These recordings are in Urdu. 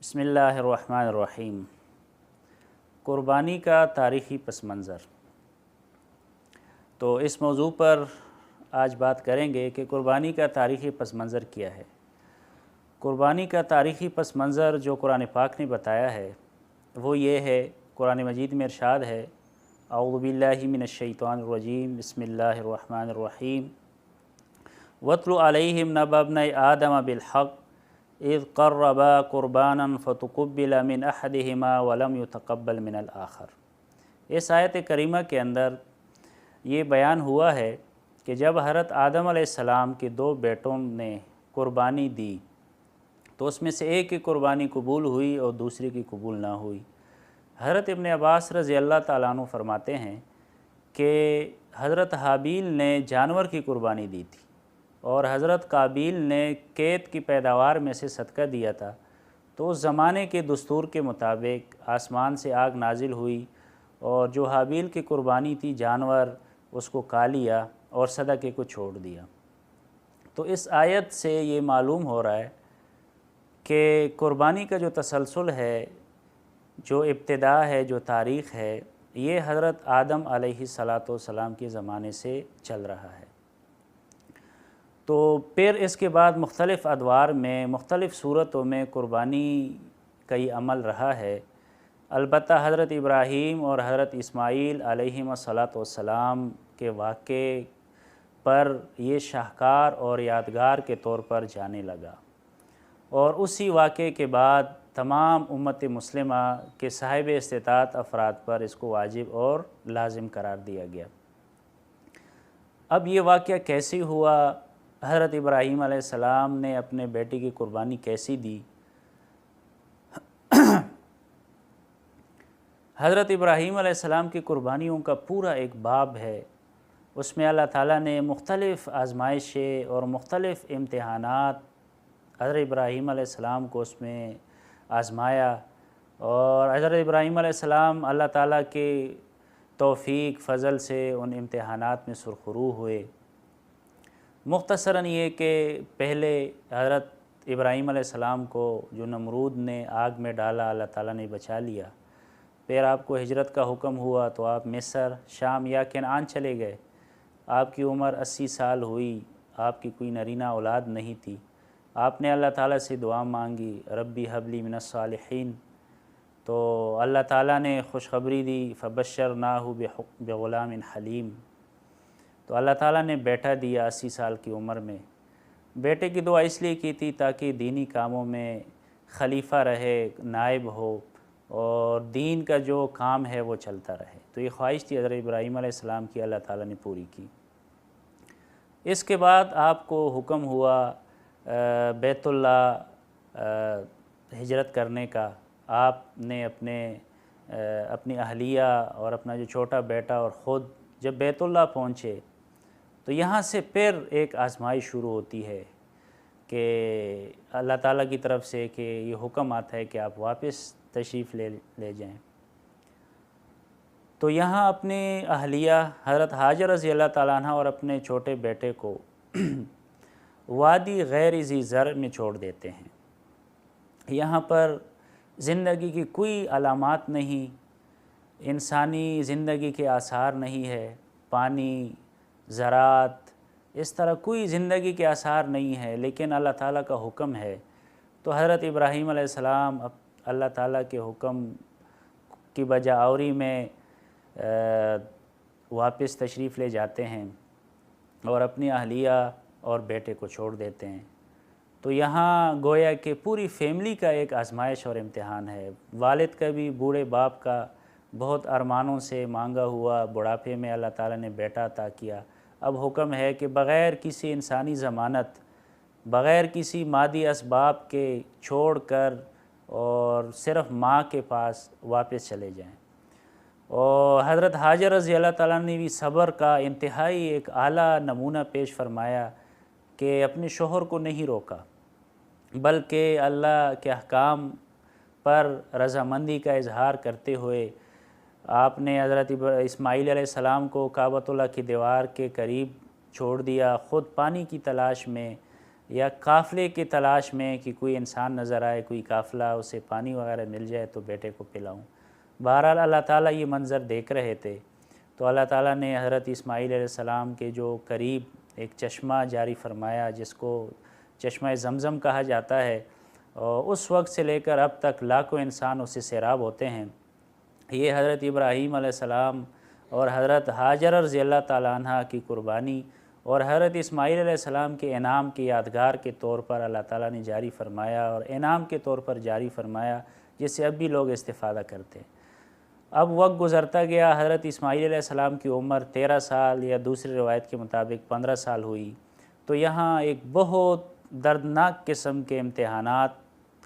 بسم اللہ الرحمن الرحیم۔ قربانی کا تاریخی پس منظر۔ تو اس موضوع پر آج بات کریں گے کہ قربانی کا تاریخی پس منظر کیا ہے۔ قربانی کا تاریخی پس منظر جو قرآن پاک نے بتایا ہے وہ یہ ہے، قرآن مجید میں ارشاد ہے، اعوذ باللہ من الشیطان الرجیم، بسم اللہ الرحمن الرحیم، وَاتْلُ عَلَيْهِمْ نَبَأَ ابْنَيْ آدَمَ بِالْحَقِّ اذ قربا قربانا فتقبل من احدهما ولم يتقبل من الآخر۔ اس آیت کریمہ کے اندر یہ بیان ہوا ہے کہ جب حضرت آدم علیہ السلام کے دو بیٹوں نے قربانی دی تو اس میں سے ایک کی قربانی قبول ہوئی اور دوسری کی قبول نہ ہوئی۔ حضرت ابن عباس رضی اللہ تعالیٰ عنہ فرماتے ہیں کہ حضرت حابیل نے جانور کی قربانی دی تھی اور حضرت قابیل نے کھیت کی پیداوار میں سے صدقہ دیا تھا، تو اس زمانے کے دستور کے مطابق آسمان سے آگ نازل ہوئی اور جو حابیل کی قربانی تھی جانور اس کو کھا لیا اور صدقے کو چھوڑ دیا۔ تو اس آیت سے یہ معلوم ہو رہا ہے کہ قربانی کا جو تسلسل ہے، جو ابتدا ہے، جو تاریخ ہے، یہ حضرت آدم علیہ السلام کے زمانے سے چل رہا ہے۔ تو پھر اس کے بعد مختلف ادوار میں مختلف صورتوں میں قربانی کا یہ عمل رہا ہے۔ البتہ حضرت ابراہیم اور حضرت اسماعیل علیہم السلام کے واقعے پر یہ شاہکار اور یادگار کے طور پر جانے لگا، اور اسی واقعے کے بعد تمام امت مسلمہ کے صاحب استطاعت افراد پر اس کو واجب اور لازم قرار دیا گیا۔ اب یہ واقعہ کیسے ہوا، حضرت ابراہیم علیہ السلام نے اپنے بیٹے کی قربانی کیسی دی؟ حضرت ابراہیم علیہ السلام کی قربانیوں کا پورا ایک باب ہے، اس میں اللہ تعالیٰ نے مختلف آزمائشیں اور مختلف امتحانات حضرت ابراہیم علیہ السلام کو اس میں آزمایا، اور حضرت ابراہیم علیہ السلام اللہ تعالیٰ کے توفیق فضل سے ان امتحانات میں سرخرو ہوئے۔ مختصراً یہ کہ پہلے حضرت ابراہیم علیہ السلام کو جو نمرود نے آگ میں ڈالا اللہ تعالیٰ نے بچا لیا، پھر آپ کو ہجرت کا حکم ہوا تو آپ مصر، شام یا کنعان چلے گئے۔ آپ کی عمر 80 سال ہوئی، آپ کی کوئی نرینہ اولاد نہیں تھی، آپ نے اللہ تعالیٰ سے دعا مانگی، ربی حب لی من الصالحین، تو اللہ تعالیٰ نے خوشخبری دی، فبشرناہ بغلام حلیم، تو اللہ تعالیٰ نے بیٹا دیا 80 سال کی عمر میں۔ بیٹے کی دعا اس لیے کی تھی تاکہ دینی کاموں میں خلیفہ رہے، نائب ہو، اور دین کا جو کام ہے وہ چلتا رہے۔ تو یہ خواہش تھی حضرت ابراہیم علیہ السلام کی، اللہ تعالیٰ نے پوری کی۔ اس کے بعد آپ کو حکم ہوا بیت اللہ ہجرت کرنے کا۔ آپ نے اپنی اہلیہ اور اپنا جو چھوٹا بیٹا اور خود جب بیت اللہ پہنچے تو یہاں سے پھر ایک آزمائش شروع ہوتی ہے کہ اللہ تعالیٰ کی طرف سے کہ یہ حکم آتا ہے کہ آپ واپس تشریف لے جائیں۔ تو یہاں اپنی اہلیہ حضرت حاجر رضی اللہ تعالیٰ عنہ اور اپنے چھوٹے بیٹے کو وادی غیر ذی زرع میں چھوڑ دیتے ہیں۔ یہاں پر زندگی کی کوئی علامات نہیں، انسانی زندگی کے آثار نہیں ہے، پانی، زراعت، اس طرح کوئی زندگی کے آثار نہیں ہے، لیکن اللہ تعالیٰ کا حکم ہے۔ تو حضرت ابراہیم علیہ السلام اللہ تعالیٰ کے حکم کی بجا آوری میں واپس تشریف لے جاتے ہیں اور اپنی اہلیہ اور بیٹے کو چھوڑ دیتے ہیں۔ تو یہاں گویا کہ پوری فیملی کا ایک آزمائش اور امتحان ہے۔ والد کا بھی، بوڑھے باپ کا بہت ارمانوں سے مانگا ہوا بڑھاپے میں اللہ تعالیٰ نے بیٹا عطا کیا۔ اب حکم ہے کہ بغیر کسی انسانی ضمانت، بغیر کسی مادی اسباب کے چھوڑ کر اور صرف ماں کے پاس واپس چلے جائیں۔ اور حضرت حاجر رضی اللہ تعالیٰ نے بھی صبر کا انتہائی ایک اعلیٰ نمونہ پیش فرمایا کہ اپنے شوہر کو نہیں روکا، بلکہ اللہ کے احکام پر رضامندی کا اظہار کرتے ہوئے آپ نے حضرت اسماعیل علیہ السلام کو کعبۃ اللہ کی دیوار کے قریب چھوڑ دیا، خود پانی کی تلاش میں یا قافلے کی تلاش میں کہ کوئی انسان نظر آئے، کوئی قافلہ، اسے پانی وغیرہ مل جائے تو بیٹے کو پلاؤں۔ بہرحال اللہ تعالیٰ یہ منظر دیکھ رہے تھے، تو اللہ تعالیٰ نے حضرت اسماعیل علیہ السلام کے جو قریب ایک چشمہ جاری فرمایا، جس کو چشمہ زمزم کہا جاتا ہے، اور اس وقت سے لے کر اب تک لاکھوں انسان اس سے سیراب ہوتے ہیں۔ یہ حضرت ابراہیم علیہ السلام اور حضرت ہاجرہ رضی اللہ تعالیٰ عنہ کی قربانی اور حضرت اسماعیل علیہ السلام کے انعام کی یادگار کے طور پر اللہ تعالیٰ نے جاری فرمایا، اور انعام کے طور پر جاری فرمایا، جس سے اب بھی لوگ استفادہ کرتے ہیں۔ اب وقت گزرتا گیا، حضرت اسماعیل علیہ السلام کی عمر 13 سال یا دوسری روایت کے مطابق 15 سال ہوئی، تو یہاں ایک بہت دردناک قسم کے امتحانات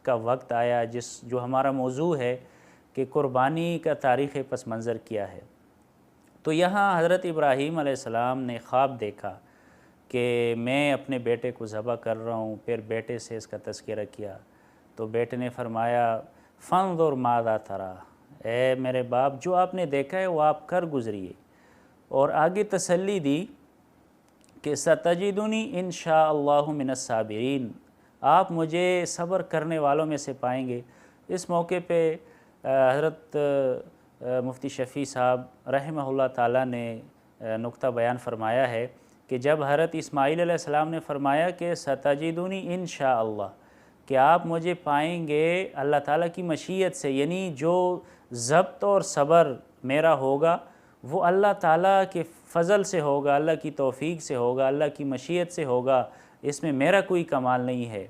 کا وقت آیا، جو ہمارا موضوع ہے کہ قربانی کا تاریخ پس منظر کیا ہے۔ تو یہاں حضرت ابراہیم علیہ السلام نے خواب دیکھا کہ میں اپنے بیٹے کو ذبح کر رہا ہوں، پھر بیٹے سے اس کا تذکرہ کیا، تو بیٹے نے فرمایا فانظر ماذا تری، اے میرے باپ جو آپ نے دیکھا ہے وہ آپ کر گزریے، اور آگے تسلی دی کہ ستجدنی انشاءاللہ من الصابرین، آپ مجھے صبر کرنے والوں میں سے پائیں گے۔ اس موقع پہ حضرت مفتی شفیع صاحب رحمہ اللہ تعالیٰ نے نقطہ بیان فرمایا ہے کہ جب حضرت اسماعیل علیہ السلام نے فرمایا کہ ستجدنی انشاءاللہ، کہ آپ مجھے پائیں گے اللہ تعالیٰ کی مشیت سے، یعنی جو ضبط اور صبر میرا ہوگا وہ اللہ تعالیٰ کے فضل سے ہوگا، اللہ کی توفیق سے ہوگا، اللہ کی مشیت سے ہوگا، اس میں میرا کوئی کمال نہیں ہے۔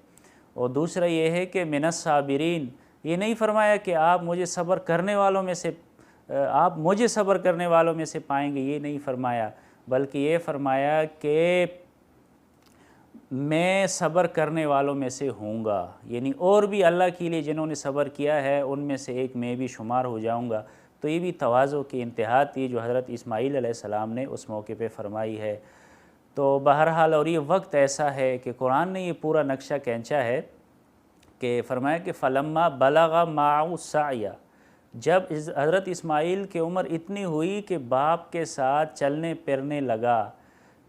اور دوسرا یہ ہے کہ من الصابرین، یہ نہیں فرمایا کہ آپ مجھے صبر کرنے والوں میں سے پائیں گے، یہ نہیں فرمایا، بلکہ یہ فرمایا کہ میں صبر کرنے والوں میں سے ہوں گا، یعنی اور بھی اللہ کے لیے جنہوں نے صبر کیا ہے ان میں سے ایک میں بھی شمار ہو جاؤں گا۔ تو یہ بھی تواضع کی انتہا تھی جو حضرت اسماعیل علیہ السلام نے اس موقع پہ فرمائی ہے۔ تو بہرحال اور یہ وقت ایسا ہے کہ قرآن نے یہ پورا نقشہ کھینچا ہے کہ فرمایا کہ فلما بلغ معه السعی، جب حضرت اسماعیل کی عمر اتنی ہوئی کہ باپ کے ساتھ چلنے پھرنے لگا،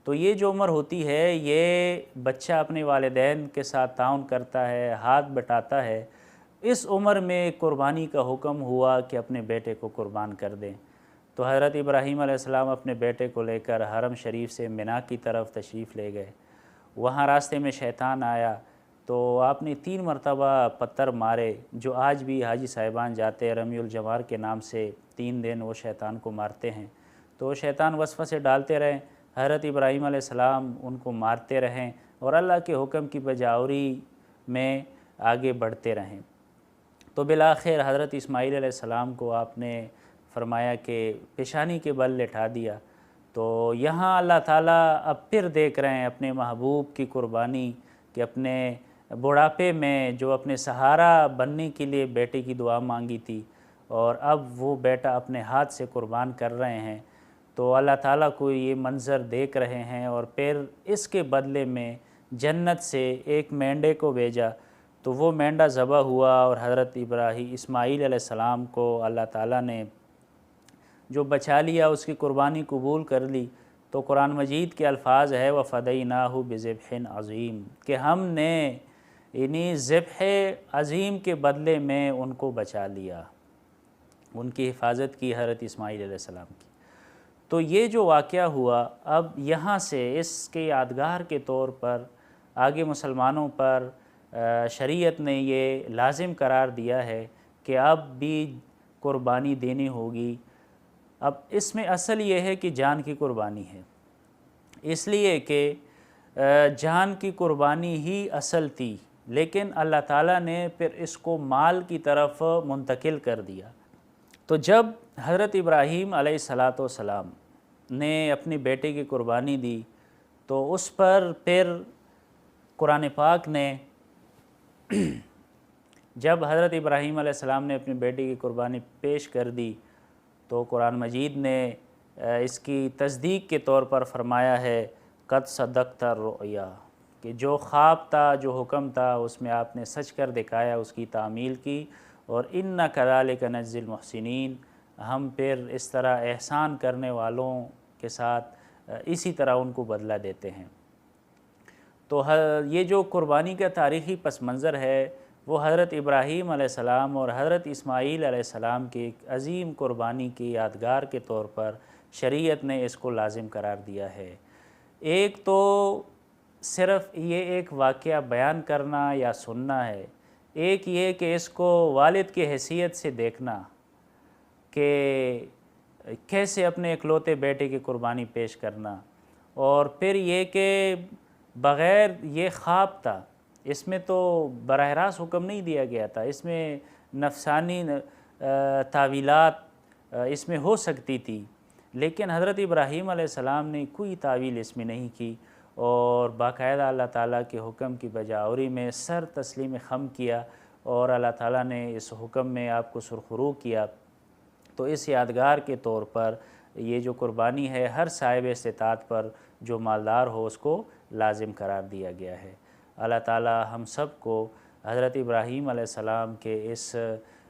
تو یہ جو عمر ہوتی ہے یہ بچہ اپنے والدین کے ساتھ تعاون کرتا ہے، ہاتھ بٹاتا ہے، اس عمر میں قربانی کا حکم ہوا کہ اپنے بیٹے کو قربان کر دیں۔ تو حضرت ابراہیم علیہ السلام اپنے بیٹے کو لے کر حرم شریف سے مینا کی طرف تشریف لے گئے۔ وہاں راستے میں شیطان آیا تو آپ نے 3 مرتبہ پتھر مارے، جو آج بھی حاجی صاحبان جاتے ہیں رمی الجمار کے نام سے، 3 دن وہ شیطان کو مارتے ہیں۔ تو شیطان وسوسے ڈالتے رہیں، حضرت ابراہیم علیہ السلام ان کو مارتے رہیں اور اللہ کے حکم کی بجاوری میں آگے بڑھتے رہیں۔ تو بالآخر حضرت اسماعیل علیہ السلام کو آپ نے فرمایا کہ پیشانی کے بل لٹا دیا۔ تو یہاں اللہ تعالیٰ اب پھر دیکھ رہے ہیں اپنے محبوب کی قربانی، کہ اپنے بڑھاپے میں جو اپنے سہارا بننے کے لیے بیٹے کی دعا مانگی تھی، اور اب وہ بیٹا اپنے ہاتھ سے قربان کر رہے ہیں، تو اللہ تعالیٰ کو یہ منظر دیکھ رہے ہیں، اور پھر اس کے بدلے میں جنت سے ایک مینڈے کو بھیجا، تو وہ مینڈا ذبح ہوا، اور حضرت اسماعیل علیہ السلام کو اللہ تعالیٰ نے جو بچا لیا، اس کی قربانی قبول کر لی۔ تو قرآن مجید کے الفاظ ہے وَفَدَيْنَاهُ بِذِبْحٍ عَظِيمٍ، کہ ہم نے انہیں ذبح عظیم کے بدلے میں ان کو بچا لیا، ان کی حفاظت کی حضرت اسماعیل علیہ السلام کی۔ تو یہ جو واقعہ ہوا، اب یہاں سے اس کے یادگار کے طور پر آگے مسلمانوں پر شریعت نے یہ لازم قرار دیا ہے کہ اب بھی قربانی دینی ہوگی۔ اب اس میں اصل یہ ہے کہ جان کی قربانی ہے، اس لیے کہ جان کی قربانی ہی اصل تھی، لیکن اللہ تعالیٰ نے پھر اس کو مال کی طرف منتقل کر دیا۔ تو جب حضرت ابراہیم علیہ السلام نے اپنے بیٹے کی قربانی دی، تو اس پر پھر قرآن پاک نے جب حضرت ابراہیم علیہ السلام نے اپنے بیٹے کی قربانی پیش کر دی، تو قرآن مجید نے اس کی تصدیق کے طور پر فرمایا ہے قد صدقت الرؤیا، کہ جو خواب تھا، جو حکم تھا، اس میں آپ نے سچ کر دکھایا، اس کی تعمیل کی، اور اِنَّا كَذَلِكَ نَجْزِي الْمُحْسِنِينَ، ہم پھر اس طرح احسان کرنے والوں کے ساتھ اسی طرح ان کو بدلہ دیتے ہیں۔ تو یہ جو قربانی کا تاریخی پس منظر ہے وہ حضرت ابراہیم علیہ السلام اور حضرت اسماعیل علیہ السلام کی ایک عظیم قربانی کی یادگار کے طور پر شریعت نے اس کو لازم قرار دیا ہے۔ ایک تو صرف یہ ایک واقعہ بیان کرنا یا سننا ہے، ایک یہ کہ اس کو والد کی حیثیت سے دیکھنا کہ کیسے اپنے اکلوتے بیٹے کی قربانی پیش کرنا، اور پھر یہ کہ بغیر یہ خواب تھا، اس میں تو براہ راست حکم نہیں دیا گیا تھا، اس میں نفسانی تعویلات اس میں ہو سکتی تھی، لیکن حضرت ابراہیم علیہ السلام نے کوئی تعویل اس میں نہیں کی، اور باقاعدہ اللہ تعالیٰ کے حکم کی بجاوری میں سر تسلیم خم کیا، اور اللہ تعالیٰ نے اس حکم میں آپ کو سرخرو کیا۔ تو اس یادگار کے طور پر یہ جو قربانی ہے ہر صاحب استطاعت پر جو مالدار ہو اس کو لازم قرار دیا گیا ہے۔ اللہ تعالیٰ ہم سب کو حضرت ابراہیم علیہ السلام کے اس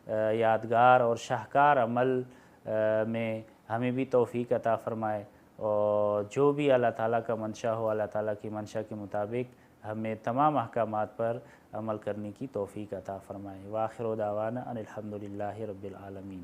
یادگار اور شاہکار عمل میں ہمیں بھی توفیق عطا فرمائے، اور جو بھی اللہ تعالیٰ کا منشا ہو اللہ تعالیٰ کی منشا کے مطابق ہمیں تمام احکامات پر عمل کرنے کی توفیق عطا فرمائے۔ وآخر دعوانا ان الحمدللہ رب العالمین۔